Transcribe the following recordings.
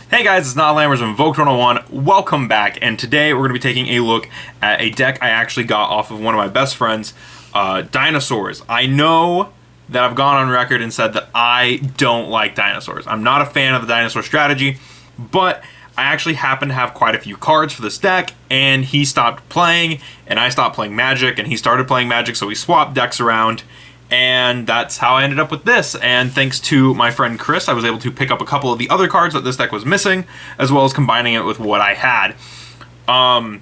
Hey guys, it's Not Lammers from Invoked 101. Welcome back, and today we're going to be taking a look at a deck I actually got off of one of my best friends, Dinosaurs. I know that I've gone on record and said that I don't like dinosaurs. I'm not a fan of the dinosaur strategy, but I actually happen to have quite a few cards for this deck, and he stopped playing, and I stopped playing Magic, and he started playing Magic, so we swapped decks around. And that's how I ended up with this. And thanks to my friend Chris, I was able to pick up a couple of the other cards that this deck was missing, as well as combining it with what I had. I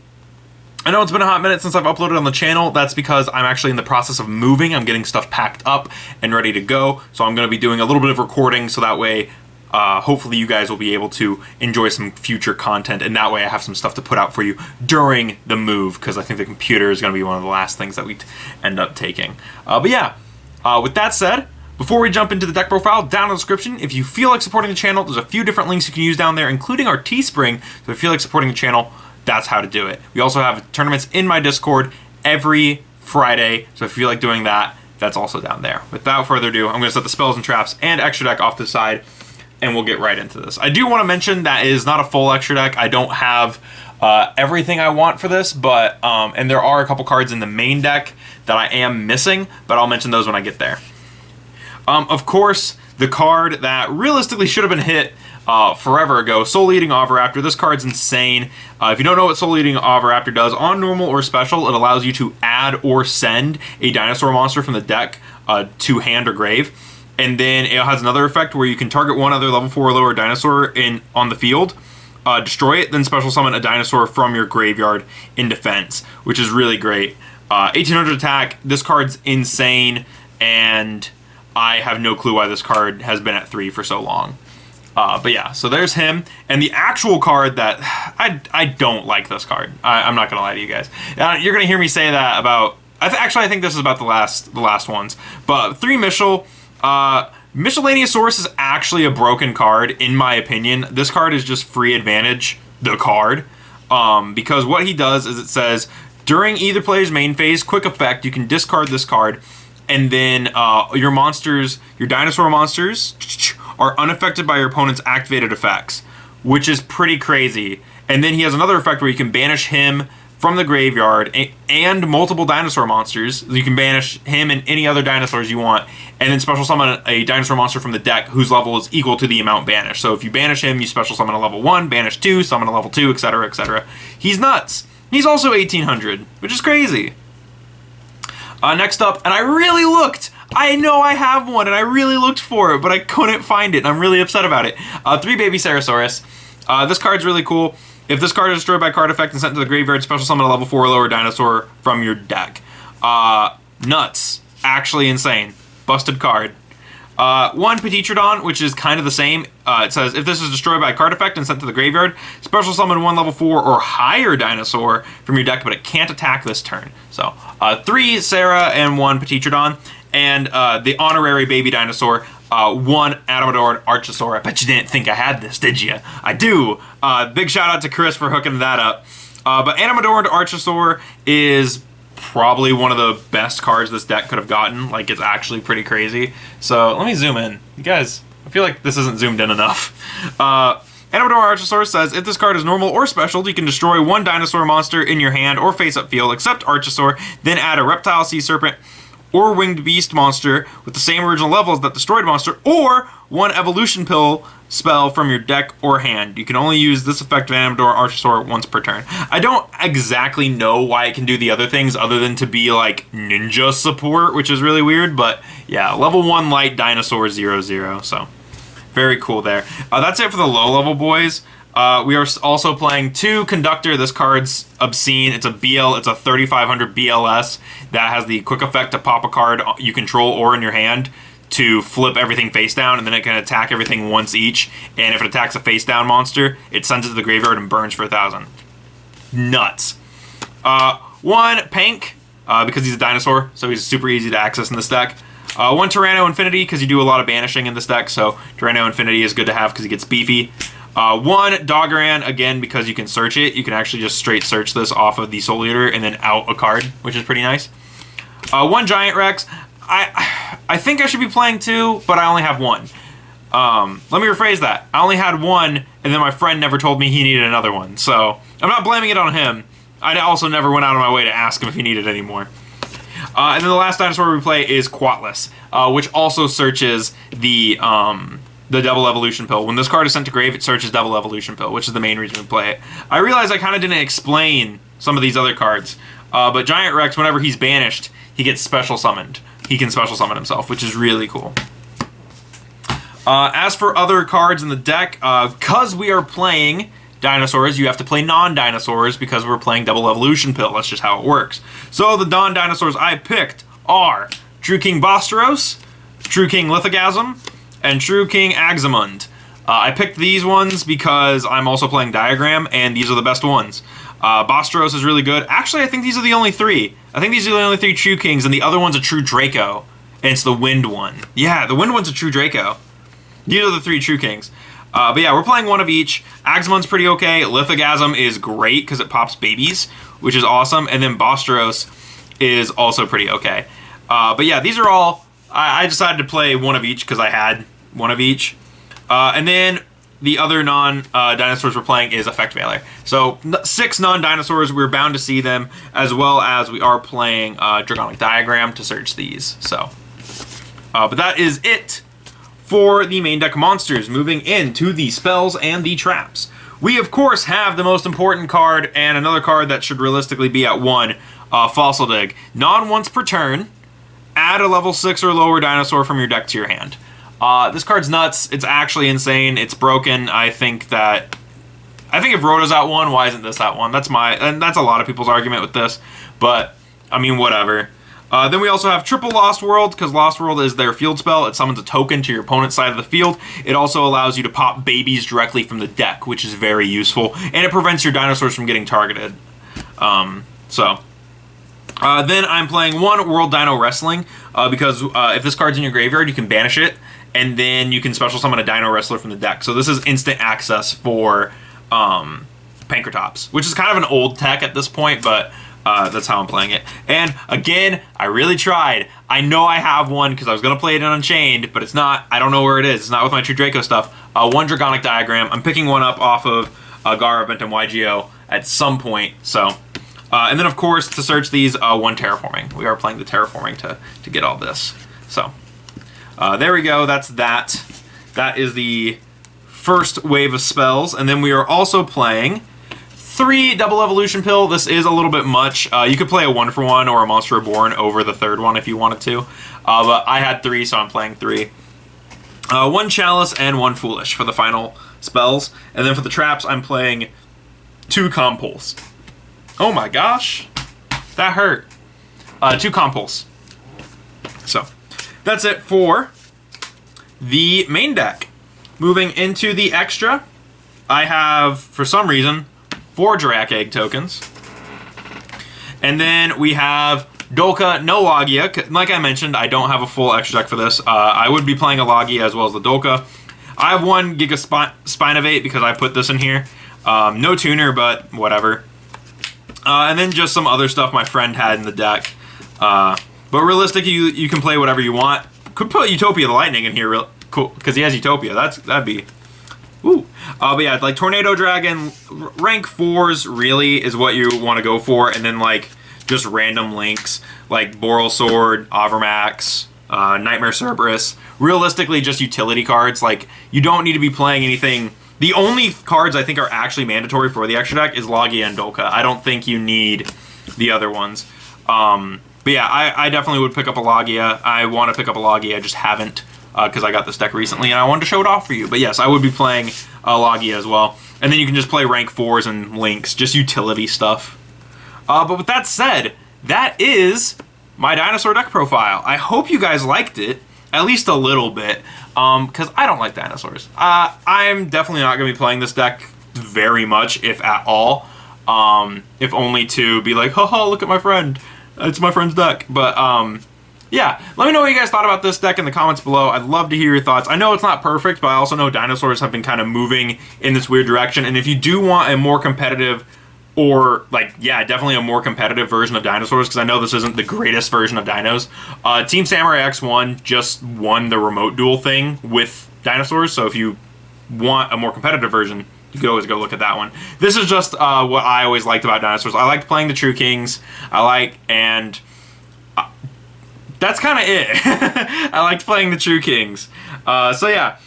know it's been a hot minute since I've uploaded on the channel. That's because I'm actually in the process of moving. I'm getting stuff packed up and ready to go. So I'm going to be doing a little bit of recording, so that way hopefully you guys will be able to enjoy some future content, and that way I have some stuff to put out for you during the move, because I think the computer is going to be one of the last things that we end up taking. But yeah. With that said, before we jump into the deck profile, down in the description, if you feel like supporting the channel, there's a few different links you can use down there, including our Teespring. So if you feel like supporting the channel, that's how to do it. We also have tournaments in my Discord every Friday, so if you feel like doing that, that's also down there. Without further ado, I'm going to set the spells and traps and extra deck off to the side, and we'll get right into this. I do want to mention that it is not a full extra deck. I don't have everything I want for this, but and there are a couple cards in the main deck that I am missing, but I'll mention those when I get there. Of course, the card that realistically should have been hit forever ago, Soul Eating Oviraptor. This card's insane. If you don't know what Soul Eating Oviraptor does, on normal or special, it allows you to add or send a dinosaur monster from the deck to hand or grave. And then it has another effect where you can target one other level 4 or lower dinosaur on the field, destroy it, then special summon a dinosaur from your graveyard in defense, which is really great. 1800 attack. This card's insane, and I have no clue why this card has been at 3 for so long. But yeah, so there's him. And the actual card that I don't like this card. I'm not gonna lie to you guys. You're gonna hear me say that about. Actually, I think this is about the last ones. But 3 Mishal. Miscellaneousaurus is actually a broken card, in my opinion. This card is just free advantage the card, because what he does is it says, during either player's main phase, quick effect, you can discard this card, and then your dinosaur monsters are unaffected by your opponent's activated effects, which is pretty crazy. And then he has another effect where you can banish him from the graveyard and multiple dinosaur monsters. You can banish him and any other dinosaurs you want, and then special summon a dinosaur monster from the deck whose level is equal to the amount banished. So if you banish him, you special summon a level 1, banish 2, summon a level 2, etc., etc. He's nuts. He's also 1800, which is crazy. Next up, and I really looked. I know I have one, and I really looked for it, but I couldn't find it, and I'm really upset about it. 3 Baby Ceratosaurus. This card's really cool. If this card is destroyed by card effect and sent to the graveyard, special summon a level 4 or lower dinosaur from your deck. Nuts. Actually insane. Busted card. 1 Petitrodon, which is kind of the same. It says, if this is destroyed by a card effect and sent to the graveyard, special summon 1 level 4 or higher dinosaur from your deck, but it can't attack this turn. So, 3 Sarah and 1 Petitrodon. And the honorary baby dinosaur, 1 Adamador Archosaur. I bet you didn't think I had this, did you? I do. Big shout out to Chris for hooking that up. But Adamador Archosaur is probably one of the best cards this deck could have gotten. Like, it's actually pretty crazy. So let me zoom in. You guys, I feel like this isn't zoomed in enough. Adamador Archosaur says, if this card is normal or special, you can destroy 1 dinosaur monster in your hand or face-up field, except Archosaur, then add a reptile sea serpent or winged beast monster with the same original level as that destroyed monster, or 1 evolution pill spell from your deck or hand. You can only use this effect of Adamador Archosaur once per turn. I don't exactly know why it can do the other things other than to be like ninja support, which is really weird, but yeah, level 1 light dinosaur 0/0, so very cool there. That's it for the low level boys. We are also playing 2 Conductor. This card's obscene. It's a 3500 BLS that has the quick effect to pop a card you control or in your hand to flip everything face down, and then it can attack everything once each. And if it attacks a face down monster, it sends it to the graveyard and burns for 1,000. Nuts. 1 Pank, because he's a dinosaur, so he's super easy to access in this deck. One Tyranno Infinity, because you do a lot of banishing in this deck, so Tyranno Infinity is good to have because he gets beefy. One Doggeran, again, because you can search it. You can actually just straight search this off of the Soul Eater and then out a card, which is pretty nice. One Giant Rex. I think I should be playing 2, but I only have 1. Let me rephrase that. I only had 1, and then my friend never told me he needed another one, so I'm not blaming it on him. I also never went out of my way to ask him if he needed any more. And then the last dinosaur we play is Quatless, which also searches the Double Evolution Pill. When this card is sent to grave, it searches Double Evolution Pill, which is the main reason we play it. I realize I kind of didn't explain some of these other cards, but Giant Rex, whenever he's banished, he gets special summoned. He can special summon himself, which is really cool. As for other cards in the deck, because we are playing dinosaurs, you have to play non-dinosaurs because we're playing Double Evolution Pill. That's just how it works. So the non-dinosaurs I picked are True King Bostros, True King Lithogasm, and True King Axamund. I picked these ones because I'm also playing Diagram, and these are the best ones. Bostros is really good. Actually, I think these are the only 3. I think these are the only 3 True Kings, and the other one's a True Draco, and it's the Wind one. Yeah, the Wind one's a True Draco. These are the 3 True Kings. But yeah, we're playing one of each. Axamund's pretty okay. Lithogasm is great because it pops babies, which is awesome. And then Bostros is also pretty okay. But yeah, these are all... I decided to play one of each because I had one of each. And then the other non-dinosaurs we're playing is Effect Veiler. So 6 non-dinosaurs, we're bound to see them, as well as we are playing Dragonic Diagram to search these. So, but that is it for the main deck monsters. Moving into the spells and the traps. We, of course, have the most important card and another card that should realistically be at 1, Fossil Dig. Once per turn, add a level 6 or lower dinosaur from your deck to your hand. This card's nuts. It's actually insane. It's broken. I think if Rhoda's at 1, why isn't this at 1? That's a lot of people's argument with this, but I mean, whatever. Then we also have Triple Lost World, because Lost World is their field spell. It summons a token to your opponent's side of the field. It also allows you to pop babies directly from the deck, which is very useful, and it prevents your dinosaurs from getting targeted. Then I'm playing 1 World Dino Wrestling, because if this card's in your graveyard, you can banish it, and then you can special summon a Dino Wrestler from the deck. So this is instant access for Pankratops, which is kind of an old tech at this point, but that's how I'm playing it. And again, I really tried. I know I have one because I was going to play it in Unchained, but it's not. I don't know where it is. It's not with my True Draco stuff. 1 Dragonic Diagram. I'm picking one up off of Gara, Bent, and YGO at some point. So, and then of course, to search these, 1 Terraforming. We are playing the Terraforming to get all this. So, there we go. That's that. That is the first wave of spells. And then we are also playing 3 Double Evolution Pill. This is a little bit much. You could play a 1-for-1 or a Monster Reborn over the 3rd one if you wanted to. But I had 3, so I'm playing 3. 1 Chalice and 1 Foolish for the final spells. And then for the traps, I'm playing 2 Compulse. Oh my gosh. That hurt. 2 Compulse. So, that's it for the main deck. Moving into the extra, I have, for some reason, 4 Dirac Egg tokens. And then we have Dolka, no Logia. Like I mentioned, I don't have a full extra deck for this. I would be playing a Logia as well as the Dolka. I have 1 Giga Spinovate because I put this in here. No tuner, but whatever. And then just some other stuff my friend had in the deck. But realistically, you can play whatever you want. Could put Utopia the Lightning in here, cool, because he has Utopia. That'd be... Ooh. But yeah, like Tornado Dragon, rank 4s really is what you want to go for, and then like just random links like Boral Sword, Avermax, Nightmare Cerberus. Realistically, just utility cards. Like, you don't need to be playing anything. The only cards I think are actually mandatory for the extra deck is Logia and Dolka. I don't think you need the other ones. But yeah, I definitely would pick up a Logia. I want to pick up a Logia, I just haven't. Because I got this deck recently and I wanted to show it off for you. But yes, I would be playing Logia as well. And then you can just play rank 4s and links, just utility stuff. But with that said, that is my dinosaur deck profile. I hope you guys liked it, at least a little bit, because I don't like dinosaurs. I'm definitely not going to be playing this deck very much, if at all. If only to be like, haha, look at my friend. It's my friend's deck. But yeah, let me know what you guys thought about this deck in the comments below. I'd love to hear your thoughts. I know it's not perfect, but I also know dinosaurs have been kind of moving in this weird direction. And if you do want a more competitive, or like, yeah, definitely a more competitive version of dinosaurs, because I know this isn't the greatest version of dinos. Team Samurai X1 just won the remote duel thing with dinosaurs, so if you want a more competitive version, you could always go look at that one. This is just what I always liked about dinosaurs. I liked playing the True Kings. That's kind of it. I liked playing the True Kings. So yeah,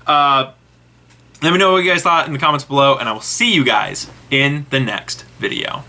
let me know what you guys thought in the comments below, and I will see you guys in the next video.